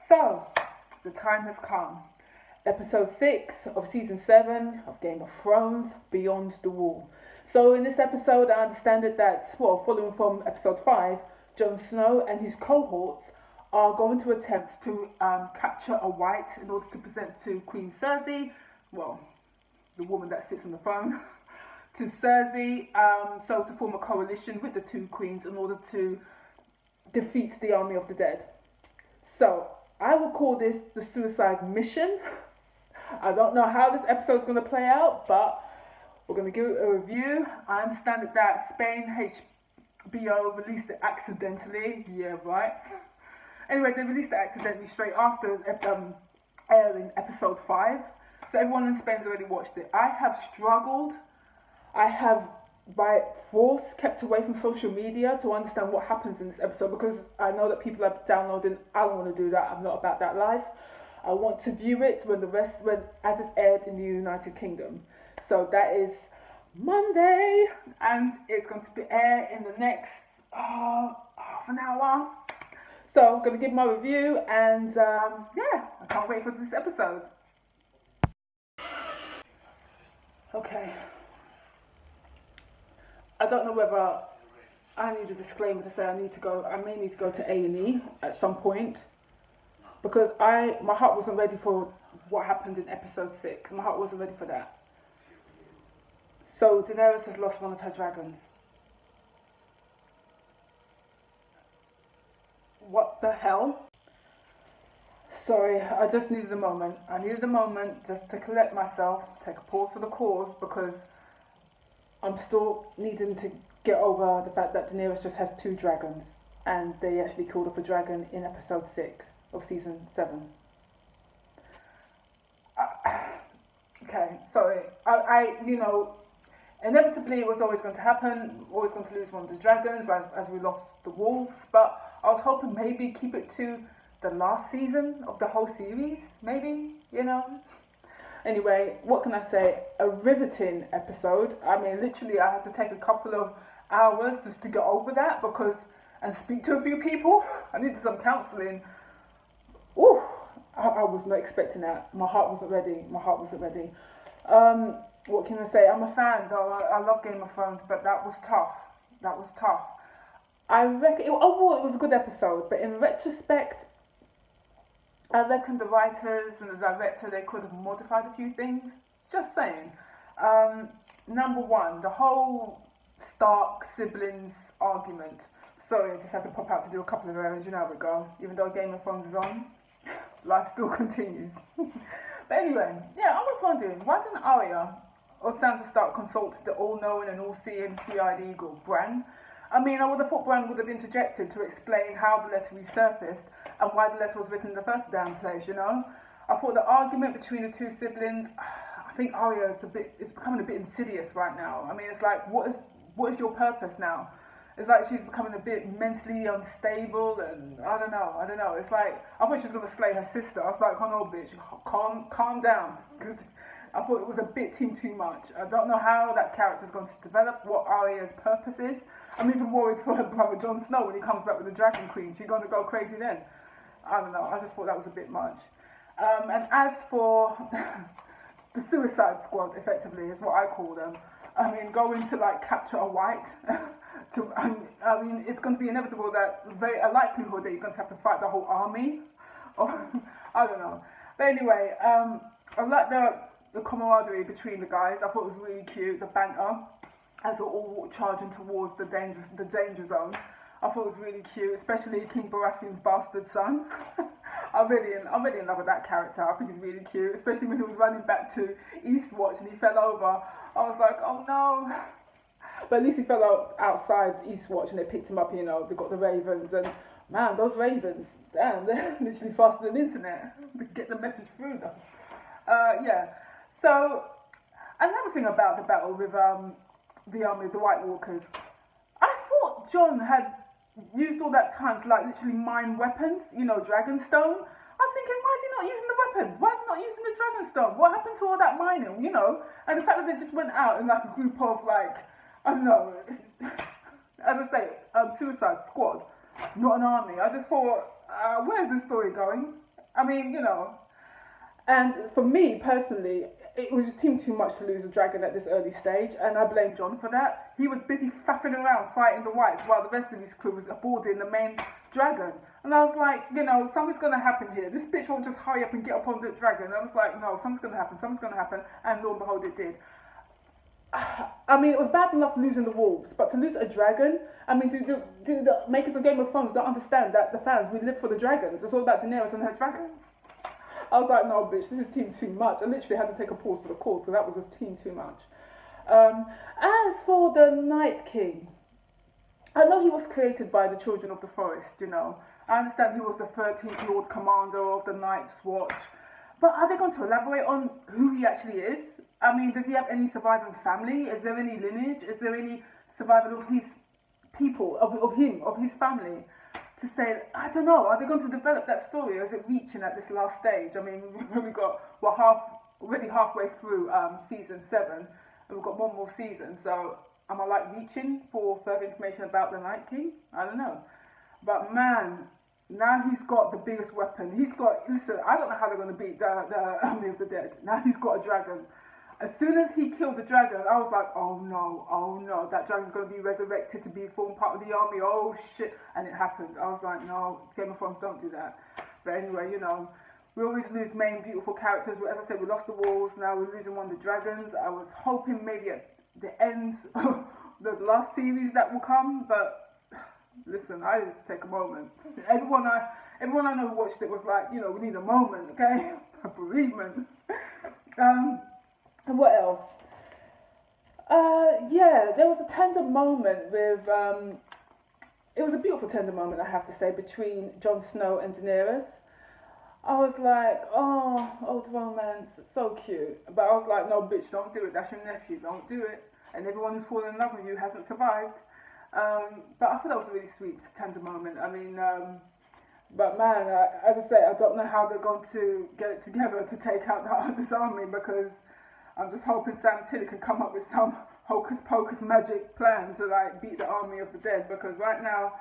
So, the time has come. Episode 6 of Season 7 of Game of Thrones, Beyond the Wall. So in this episode, I understand it that, following from Episode 5, Jon Snow and his cohorts are going to attempt to capture a white in order to present to Queen Cersei, the woman that sits on the throne, to Cersei, so to form a coalition with the two queens in order to defeat the army of the dead. So, I will call this the suicide mission. I don't know how this episode is going to play out, but we're going to give it a review. I understand that Spain HBO released it accidentally. Yeah, right. Anyway, they released it accidentally straight after airing episode 5. So everyone in Spain's already watched it. I have struggled. I have, by force, kept away from social media to understand what happens in this episode, because I know that people are downloading. I don't want to do that. I'm not about that life. I want to view it as it's aired in the United Kingdom. So that is Monday, and it's going to be aired in the next half an hour. So I'm going to give my review, and I can't wait for this episode. Okay. I don't know whether I need a disclaimer to say I may need to go to A&E at some point, because my heart wasn't ready for what happened in episode 6. My heart wasn't ready for that. So Daenerys has lost one of her dragons. What the hell? Sorry, I just needed a moment. I needed a moment just to collect myself, take a pause for the cause, because I'm still needing to get over the fact that Daenerys just has 2 dragons, and they actually killed off a dragon in episode 6 of season 7. Okay, sorry. Inevitably it was always going to happen. Always going to lose one of the dragons as we lost the wolves. But I was hoping maybe keep it to the last season of the whole series. Maybe, Anyway, what can I say? A riveting episode. I mean, literally, I had to take a couple of hours just to get over that and speak to a few people. I needed some counselling. Ooh, I was not expecting that. My heart wasn't ready. What can I say? I'm a fan, though. I love Game of Thrones, but that was tough. I reckon, overall, it was a good episode, but in retrospect, I reckon the writers and the director, they could have modified a few things. Just saying. Number 1, the whole Stark siblings argument. Sorry, I just had to pop out to do a couple of errands. You know how we go. Even though Game of Thrones is on, life still continues. But anyway, I was wondering, why didn't Aria or Sansa Stark consult the all-knowing and all-seeing three-eyed eagle, Bran? I mean, I would have thought Bran would have interjected to explain how the letter resurfaced and why the letter was written in the first damn place, I thought the argument between the 2 siblings, I think Aria is becoming a bit insidious right now. I mean, it's like, what is your purpose now? It's like she's becoming a bit mentally unstable, and I don't know. It's like, I thought she was going to slay her sister. I was like, oh no, bitch, calm down. Because I thought it was a bit too much. I don't know how that character's going to develop, what Aria's purpose is. I'm even worried for her brother Jon Snow when he comes back with the Dragon Queen. She's going to go crazy then. I don't know. I just thought that was a bit much. And as for the Suicide Squad, effectively, is what I call them. I mean, going to capture a white. I mean, it's going to be inevitable that a likelihood that you're going to have to fight the whole army. Or I don't know. But anyway, I like the camaraderie between the guys. I thought it was really cute. The banter as they're all charging towards the danger zone. I thought it was really cute, especially King Baratheon's bastard son. I'm really in love with that character. I think he's really cute, especially when he was running back to Eastwatch and he fell over. I was like, oh no. But at least he fell outside Eastwatch and they picked him up, they got the ravens. And man, those ravens, damn, they're literally faster than the internet. They get the message through them. So, another thing about the battle with the army of the White Walkers, I thought Jon had used all that time to literally mine weapons, Dragonstone. I was thinking, why is he not using the weapons? Why is he not using the Dragonstone? What happened to all that mining, And the fact that they just went out in a group of I don't know, as I say, Suicide Squad, not an army. I just thought, where's this story going? I mean, and for me personally, it was just too much to lose a dragon at this early stage, and I blame Jon for that. He was busy faffing around fighting the whites while the rest of his crew was boarding the main dragon. And I was like, something's going to happen here. This bitch won't just hurry up and get up on the dragon. I was like, no, something's going to happen. And lo and behold, it did. I mean, it was bad enough losing the wolves, but to lose a dragon, I mean, do the makers of Game of Thrones not understand that the fans, we live for the dragons? It's all about Daenerys and her dragons. I was like, no, bitch, this is team too much. I literally had to take a pause for the call, so that was just team too much. As for the Night King, I know he was created by the Children of the Forest, I understand he was the 13th Lord Commander of the Night's Watch, but are they going to elaborate on who he actually is? I mean, does he have any surviving family? Is there any lineage? Is there any survival of his people, of his family? To say, I don't know, are they going to develop that story, or is it reaching at this last stage? I mean, we're already halfway through season 7, and we've got one more season, so am I reaching for further information about the Night King? I don't know. But man, now he's got the biggest weapon. Listen, I don't know how they're going to beat the Army of the Dead. Now he's got a dragon. As soon as he killed the dragon, I was like, oh no, that dragon's going to be resurrected to form part of the army, oh shit, and it happened. I was like, no, Game of Thrones, don't do that. But anyway, we always lose main beautiful characters. As I said, we lost the wolves, now we're losing one of the dragons. I was hoping maybe at the end of the last series that will come, but listen, I had to take a moment. Everyone I know who watched it was like, we need a moment, okay? A bereavement. And what else? There was a tender moment with, it was a beautiful tender moment, I have to say, between Jon Snow and Daenerys. I was like, oh, old romance, so cute. But I was like, no, bitch, don't do it. That's your nephew, don't do it. And everyone who's fallen in love with you hasn't survived. But I thought that was a really sweet, tender moment. I mean, but man, as I say, I don't know how they're going to get it together to take out this army, because I'm just hoping Sam Tilly can come up with some hocus pocus magic plan to beat the Army of the Dead, because right now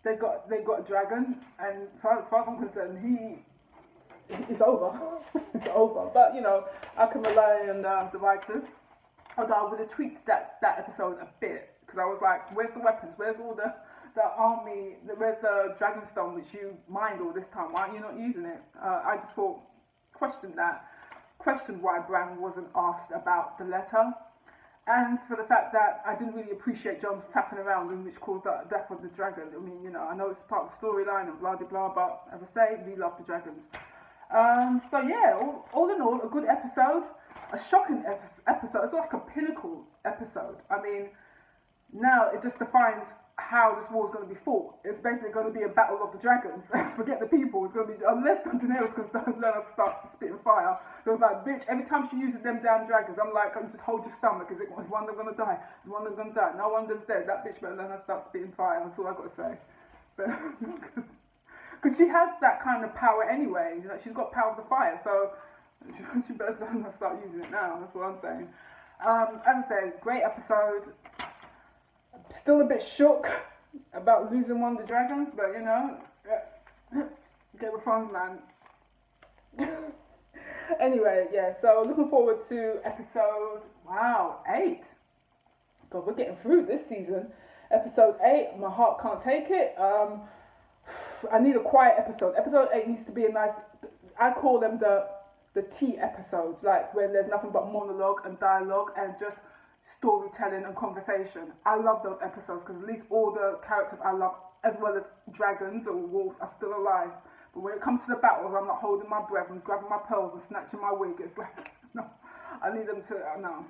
they got a dragon, and as far as I'm concerned, it's over. It's over. But I can rely on the writers. Although I would have tweaked that episode a bit, because I was like, where's the weapons? Where's all the army? Where's the Dragonstone which you mined all this time? Why are you not using it? I just questioned why Bran wasn't asked about the letter, and for the fact that I didn't really appreciate Jon's faffing around, and which caused the death of the dragon. I mean, I know it's part of the storyline and blah blah blah, but as I say, we love the dragons. So yeah, all in all, a good episode, a shocking episode. It's like a pinnacle episode. I mean, now it just defines how this war is going to be fought. It's basically going to be a battle of the dragons. Forget the people. It's going to be, unless Daenerys can learn how to start spitting fire. So it's like, bitch, every time she uses them damn dragons, I'm like, just hold your stomach. Is one of them going to die? Is one of them going to die? No one of them's dead. That bitch better learn how to start spitting fire. That's all I got to say. Because she has that kind of power anyway. She's got power of the fire. So she better learn how to start using it now. That's what I'm saying. As I say, great episode. Still a bit shook about losing one of the dragons, but Game of Thrones, man. Anyway, yeah, so looking forward to episode 8. God, we're getting through this season. Episode 8, my heart can't take it. I need a quiet episode. Episode 8 needs to be a nice, I call them the tea episodes, like where there's nothing but monologue and dialogue and just storytelling and conversation. I love those episodes because at least all the characters I love, as well as dragons or wolves, are still alive. But when it comes to the battles, I'm not holding my breath and grabbing my pearls and snatching my wig. It's like, no, I need them to, no.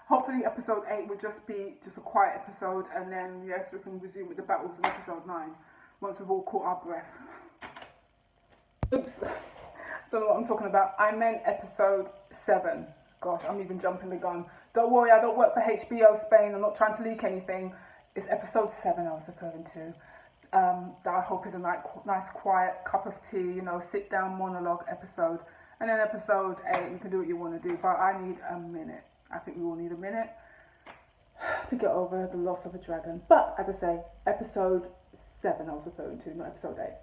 Hopefully episode 8 will just be a quiet episode, and then yes, we can resume with the battles in episode 9 once we've all caught our breath. Oops, don't know what I'm talking about. I meant episode 7. Gosh, I'm even jumping the gun. Don't worry, I don't work for HBO Spain. I'm not trying to leak anything. It's episode 7 I was referring to. That I hope is a nice quiet cup of tea, sit down monologue episode. And then episode 8, you can do what you want to do, but I need a minute. I think we all need a minute to get over the loss of a dragon. But, as I say, episode 7 I was referring to, not episode 8.